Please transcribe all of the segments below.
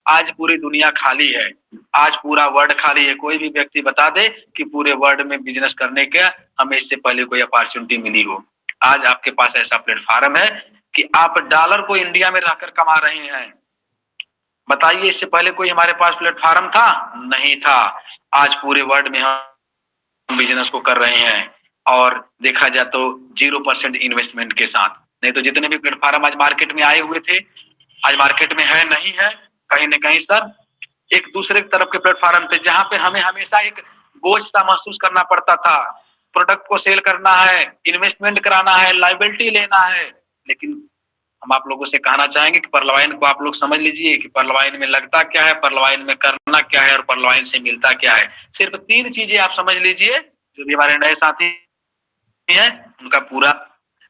आज पूरी दुनिया खाली है, आज पूरा वर्ल्ड खाली है। कोई भी व्यक्ति बता दे कि पूरे वर्ल्ड में बिजनेस करने का हमें इससे पहले कोई अपॉर्चुनिटी मिली हो। आज आपके पास ऐसा प्लेटफॉर्म है कि आप डॉलर को इंडिया में रहकर कमा रहे हैं। बताइए, इससे पहले कोई हमारे पास प्लेटफॉर्म था? नहीं था। आज पूरे वर्ल्ड में हम बिजनेस को कर रहे हैं और देखा जाए तो 0% इन्वेस्टमेंट के साथ। नहीं तो जितने भी प्लेटफॉर्म आज मार्केट में आए हुए थे, आज मार्केट में है नहीं है, कहीं न कहीं सर एक दूसरे तरफ के प्लेटफॉर्म थे जहां पे हमें हमेशा एक बोझ सा महसूस करना पड़ता था। प्रोडक्ट को सेल करना है, इन्वेस्टमेंट कराना है, लायबिलिटी लेना है। लेकिन हम आप लोगों से कहना चाहेंगे कि परलवाइन को आप लोग समझ लीजिए कि परलवाइन में लगता क्या है, परलवाइन में करना क्या है और परलवाइन से मिलता क्या है। सिर्फ 3 चीजें आप समझ लीजिए, जो भी हमारे नए साथी हैं उनका पूरा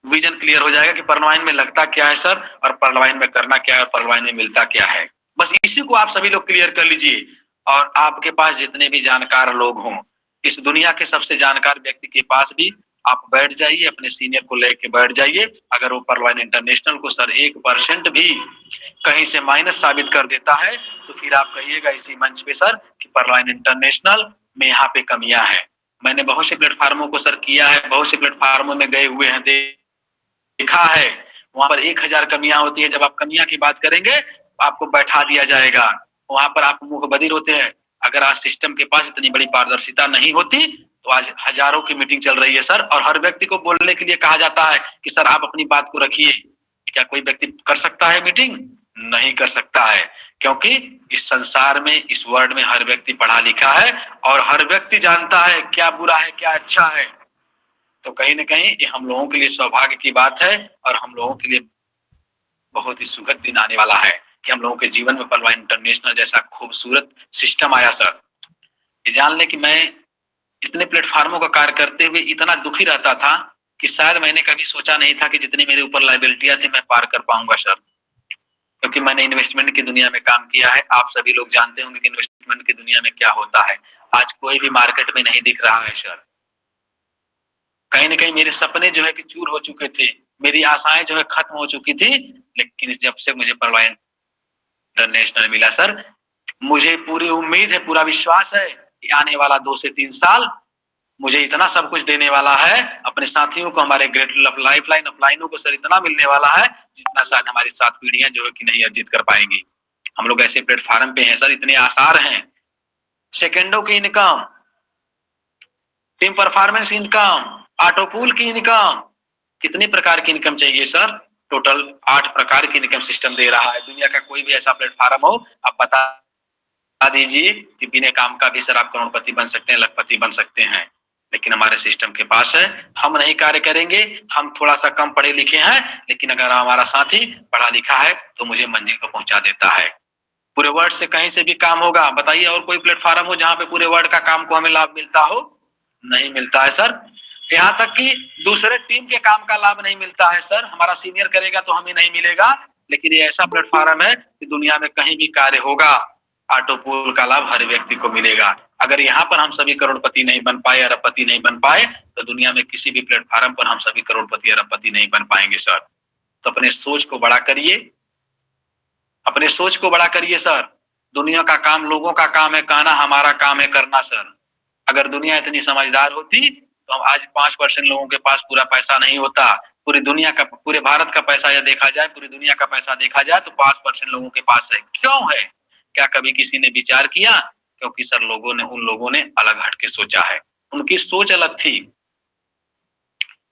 विजन क्लियर हो जाएगा कि परलवाइन में लगता क्या है सर, और परलवाइन में करना क्या है और परलवाइन में मिलता क्या है। बस इसी को आप सभी लोग क्लियर कर लीजिए। और आपके पास जितने भी जानकार लोग हों, इस दुनिया के सबसे जानकार व्यक्ति के पास भी आप बैठ जाइए, अपने सीनियर को लेके बैठ जाइए। अगर वो परलवाइन इंटरनेशनल को सर 1% भी कहीं से माइनस साबित कर देता है तो फिर आप कहिएगा इसी मंच पे सर कि परलवाइन इंटरनेशनल में यहाँ पे कमियां हैं। मैंने बहुत से प्लेटफार्मों को सर किया है, बहुत से प्लेटफार्मों में गए हुए हैं, देखा है वहां पर 1000 कमियां होती है। जब आप कमियां की बात करेंगे आपको बैठा दिया जाएगा, वहां पर आप मुंह बधिर होते हैं। अगर आज सिस्टम के पास इतनी बड़ी पारदर्शिता नहीं होती तो आज हजारों की मीटिंग चल रही है सर, और हर व्यक्ति को बोलने के लिए कहा जाता है कि सर आप अपनी बात को रखिए। क्या कोई व्यक्ति कर सकता है मीटिंग? नहीं कर सकता है, क्योंकि इस संसार में, इस वर्ल्ड में हर व्यक्ति पढ़ा लिखा है और हर व्यक्ति जानता है क्या बुरा है क्या अच्छा है। तो कहीं न कहीं ये हम लोगों के लिए सौभाग्य की बात है और हम लोगों के लिए बहुत ही सुखद दिन आने वाला है कि हम लोगों के जीवन में परलवाइन इंटरनेशनल जैसा खूबसूरत सिस्टम आया सर। ये जान ले कि मैं इतने प्लेटफार्मों का कार्य करते हुए इतना दुखी रहता था कि शायद मैंने कभी सोचा नहीं था कि जितनी मेरे ऊपर लायबिलिटियां थी मैं पार कर पाऊंगा सर। क्योंकि मैंने इन्वेस्टमेंट की दुनिया में काम किया है। आप सभी लोग जानते होंगे कि इन्वेस्टमेंट की दुनिया में क्या होता है। आज कोई भी मार्केट में नहीं दिख रहा है सर। कहीं न कहीं मेरे सपने जो है कि चूर हो चुके थे, मेरी आशाएं जो है खत्म हो चुकी थी। लेकिन जब से मुझे परलवाइन इंटरनेशनल मिला सर, मुझे पूरी उम्मीद है, पूरा विश्वास है कि आने वाला 2 से 3 साल मुझे इतना सब कुछ देने वाला है। अपने साथियों को, हमारे ग्रेट लाइफलाइन अपलाइनों को सर इतना मिलने वाला है जितना शायद हमारी 7 पीढ़ियां जो है कि नहीं अर्जित कर पाएंगी। हम लोग ऐसे प्लेटफॉर्म पे हैं सर, इतने आसार हैं। सेकंडों की income, team performance income, auto pool की इनकम, कितने प्रकार की इनकम चाहिए सर? टोटल 8 प्रकार की इनकम सिस्टम दे रहा है। दुनिया का कोई भी ऐसा प्लेटफॉर्म हो आप बता दीजिए कि बिना काम का भी सर आप करोड़पति बन सकते हैं, लखपति बन सकते हैं। लेकिन हमारे सिस्टम के पास है, हम नहीं कार्य करेंगे। हम थोड़ा सा कम पढ़े लिखे हैं, लेकिन अगर हमारा साथी पढ़ा लिखा है तो मुझे मंजिल को पहुंचा देता है। पूरे वर्ल्ड से कहीं से भी काम होगा। बताइए और कोई प्लेटफॉर्म हो जहां पे पूरे वर्ल्ड का काम को हमें लाभ मिलता हो? नहीं मिलता है सर। यहाँ तक कि दूसरे टीम के काम का लाभ नहीं मिलता है सर। हमारा सीनियर करेगा तो हमें नहीं मिलेगा। लेकिन ये ऐसा प्लेटफॉर्म है कि दुनिया में कहीं भी कार्य होगा, ऑटो पूल का लाभ हर व्यक्ति को मिलेगा। अगर यहाँ पर हम सभी करोड़पति नहीं बन पाए, अरबपति नहीं बन पाए, तो दुनिया में किसी भी प्लेटफॉर्म पर हम सभी करोड़पति अरबपति नहीं बन पाएंगे सर। तो अपने सोच को बड़ा करिए, अपने सोच को बड़ा करिए सर। दुनिया का काम, लोगों का काम है कहना, हमारा काम है करना सर। अगर दुनिया इतनी समझदार होती तो हम आज 5% लोगों के पास पूरा पैसा नहीं होता। पूरी दुनिया का, पूरे भारत का पैसा या देखा जाए, पूरी दुनिया का पैसा देखा जाए तो 5% लोगों के पास है। क्यों है? क्या कभी किसी ने विचार किया? क्योंकि सर उन लोगों ने अलग हट के सोचा है। उनकी सोच अलग थी,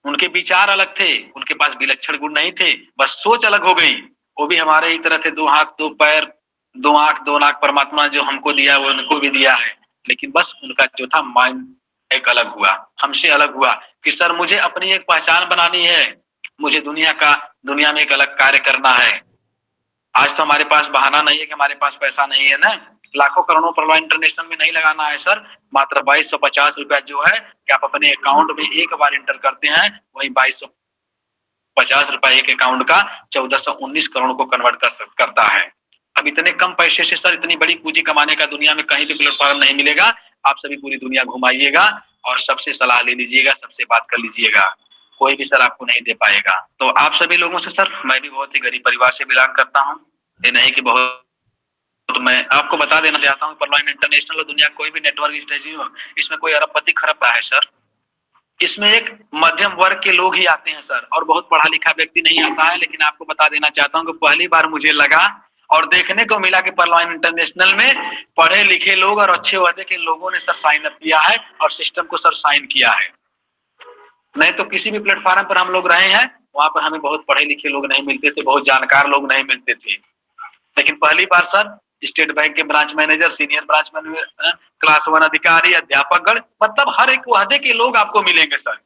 उनके विचार अलग थे, उनके पास विलक्षण गुण नहीं थे, बस सोच अलग हो गई। वो भी हमारे ही तरह थे, 2 हाथ 2 पैर 2 आंख 2 नाक परमात्मा जो हमको दिया वो उनको भी दिया है। लेकिन बस उनका जो था माइंड एक अलग हुआ, हमसे अलग हुआ कि सर मुझे अपनी एक पहचान बनानी है, मुझे दुनिया में एक अलग कार्य करना है। आज तो हमारे पास बहाना नहीं है कि हमारे पास पैसा नहीं है ना। लाखों करोड़ों परलवाइन इंटरनेशनल में नहीं लगाना है सर। मात्र 2250 रुपया जो है कि आप अपने अकाउंट में एक बार इंटर करते हैं, वही 2250 रुपया एक अकाउंट का 1419 करोड़ को कन्वर्ट करता है। अब इतने कम पैसे से सर इतनी बड़ी पूंजी कमाने का दुनिया में कहीं भी प्लेटफॉर्म नहीं मिलेगा। आप सभी पूरी दुनिया घुमाइएगा और सबसे सलाह ले लीजिएगा, सबसे बात कर लीजिएगा, कोई भी सर आपको नहीं दे पाएगा। तो आप सभी लोगों से सर, मैं भी बहुत ही गरीब परिवार से बिलोंग करता हूँ। ये नहीं कि बहुत तो मैं आपको बता देना चाहता हूँ, परलॉइन इंटरनेशनल और दुनिया कोई भी नेटवर्क स्ट्रेटजी हो, इसमें कोई अरबपति खरबपा है सर। इसमें एक मध्यम वर्ग के लोग ही आते हैं सर, और बहुत पढ़ा लिखा व्यक्ति नहीं आता है। लेकिन आपको बता देना चाहता हूँ कि पहली बार मुझे लगा और देखने को मिला कि परलॉइन इंटरनेशनल में पढ़े लिखे लोग और अच्छे ओहदे के लोगों ने सर साइन अप किया है और सिस्टम को सर साइन किया है। नहीं तो किसी भी प्लेटफॉर्म पर हम लोग रहे हैं, वहां पर हमें बहुत पढ़े लिखे लोग नहीं मिलते थे, बहुत जानकार लोग नहीं मिलते थे। लेकिन पहली बार सर स्टेट बैंक के branch manager, senior branch manager, class 1 अधिकारी, अध्यापकगण, मतलब हर एक ओहदे के लोग आपको मिलेंगे सर,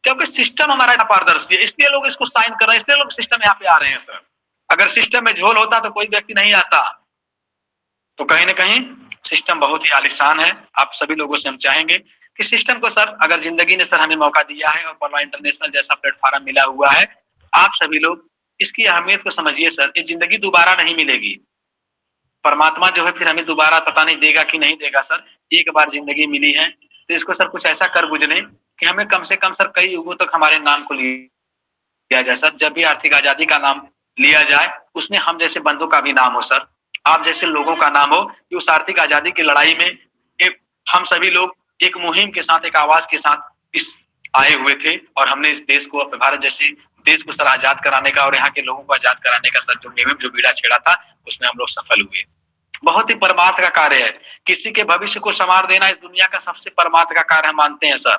क्योंकि सिस्टम हमारा पारदर्शी है, इसलिए लोग इसको साइन कर रहे हैं, इसलिए लोग सिस्टम यहाँ पे आ रहे हैं सर। अगर सिस्टम में झोल होता तो कोई व्यक्ति नहीं आता। तो कहीं ना कहीं सिस्टम बहुत ही आलीशान है। आप सभी लोगों से हम चाहेंगे कि सिस्टम को सर, अगर जिंदगी ने सर हमें मौका दिया है और परलॉइन इंटरनेशनल जैसा प्लेटफॉर्म मिला हुआ है, आप सभी लोग इसकी अहमियत को समझिए सर। ये जिंदगी दोबारा नहीं मिलेगी। परमात्मा जो है फिर हमें दोबारा पता नहीं देगा कि नहीं देगा सर। एक बार जिंदगी मिली है तो इसको सर कुछ ऐसा कर गुजरे कि हमें कम से कम सर कई युगों तक हमारे नाम को लिया जाए सर। जब भी आर्थिक आजादी का नाम लिया जाए, उसमें हम जैसे बंधु का भी नाम हो सर, आप जैसे लोगों का नाम हो, कि उस आर्थिक आजादी की लड़ाई में एक हम सभी लोग एक मुहिम के साथ, एक आवाज के साथ इस आए हुए थे और हमने इस देश को, भारत जैसे देश को सर आजाद कराने का और यहाँ के लोगों को आजाद कराने का सर जो मुहिम, जो बीड़ा छेड़ा था, उसमें हम लोग सफल हुए। बहुत ही परमार्थ का कार्य है। किसी के भविष्य को संवार देना इस दुनिया का सबसे परमार्थ का कार्य हम मानते हैं सर।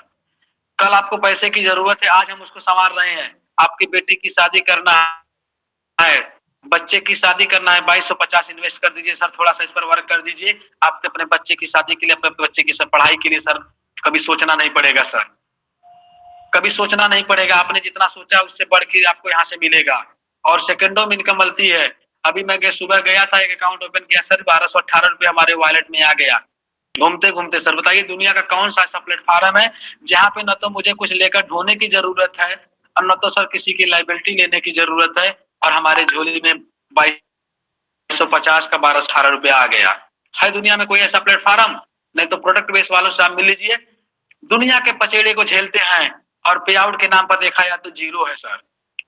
कल आपको पैसे की जरूरत है, आज हम उसको संवार रहे हैं। आपकी बेटी की शादी करना है, बच्चे की शादी करना है, 2250 इन्वेस्ट कर दीजिए सर, थोड़ा सा इस पर वर्क कर दीजिए। आपके अपने बच्चे की शादी के लिए, अपने बच्चे की पढ़ाई के लिए सर कभी सोचना नहीं पड़ेगा सर, कभी सोचना नहीं पड़ेगा। आपने जितना सोचा उससे बढ़ के आपको यहाँ से मिलेगा और सेकंडों में इनकम मिलती है। अभी मैं सुबह गया था, एक अकाउंट ओपन किया सर, 1218 रुपये हमारे वॉलेट में आ गया घूमते घूमते सर। बताइए दुनिया का कौन सा ऐसा प्लेटफॉर्म है जहाँ पे न तो मुझे कुछ लेकर ढोने की जरूरत है और न तो सर किसी की लाइबिलिटी लेने की जरूरत है, और हमारे झोली में 2250 का 1218 रुपया आ गया है। दुनिया में कोई ऐसा प्लेटफॉर्म? नहीं तो प्रोडक्ट बेस वालों से आप मिल लीजिए, दुनिया के पचेड़े को झेलते हैं और पे आउट के नाम पर देखा जाए तो जीरो है सर।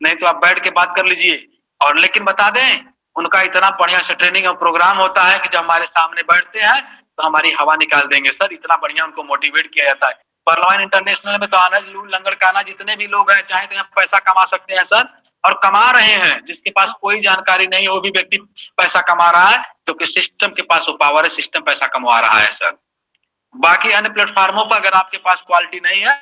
नहीं तो आप बैठ के बात कर लीजिए। और लेकिन बता दें, उनका इतना बढ़िया से ट्रेनिंग और प्रोग्राम होता है कि जब हमारे सामने बैठते हैं तो हमारी हवा निकाल देंगे सर, इतना बढ़िया उनको मोटिवेट किया जाता है। परलॉइन इंटरनेशनल में तो आना, लूल लंगड़ काना जितने भी लोग हैं, चाहे तो यहाँ पैसा कमा सकते हैं सर, और कमा रहे हैं। जिसके पास कोई जानकारी नहीं है वो भी व्यक्ति पैसा कमा रहा है, क्योंकि सिस्टम के पास वो पावर है, सिस्टम पैसा कमा रहा है सर। बाकी अन्य प्लेटफॉर्मों पर अगर आपके पास क्वालिटी नहीं है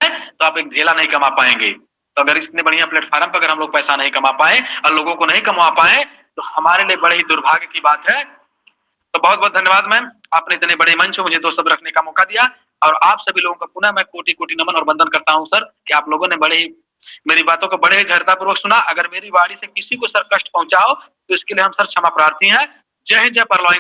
तो आप एक ढेला नहीं कमा पाएंगे। तो अगर इतने बढ़िया प्लेटफॉर्म पर अगर हम लोग पैसा नहीं कमा पाए और लोगों को नहीं कमा पाए तो हमारे लिए बड़े ही दुर्भाग्य की बात है। तो बहुत बहुत धन्यवाद मैम, आपने इतने बड़े मंच में मुझे 2 शब्द रखने का मौका दिया, और आप सभी लोगों का पुनः मैं कोटि कोटि नमन और वंदन करता हूं सर कि आप लोगों ने बड़े ही मेरी बातों को बड़े ही धैर्यतापूर्वक सुना। अगर मेरी वाणी से किसी को सर कष्ट पहुंचा हो तो इसके लिए हम सर क्षमा प्रार्थी हैं। जय हिंद, जय परलॉइन।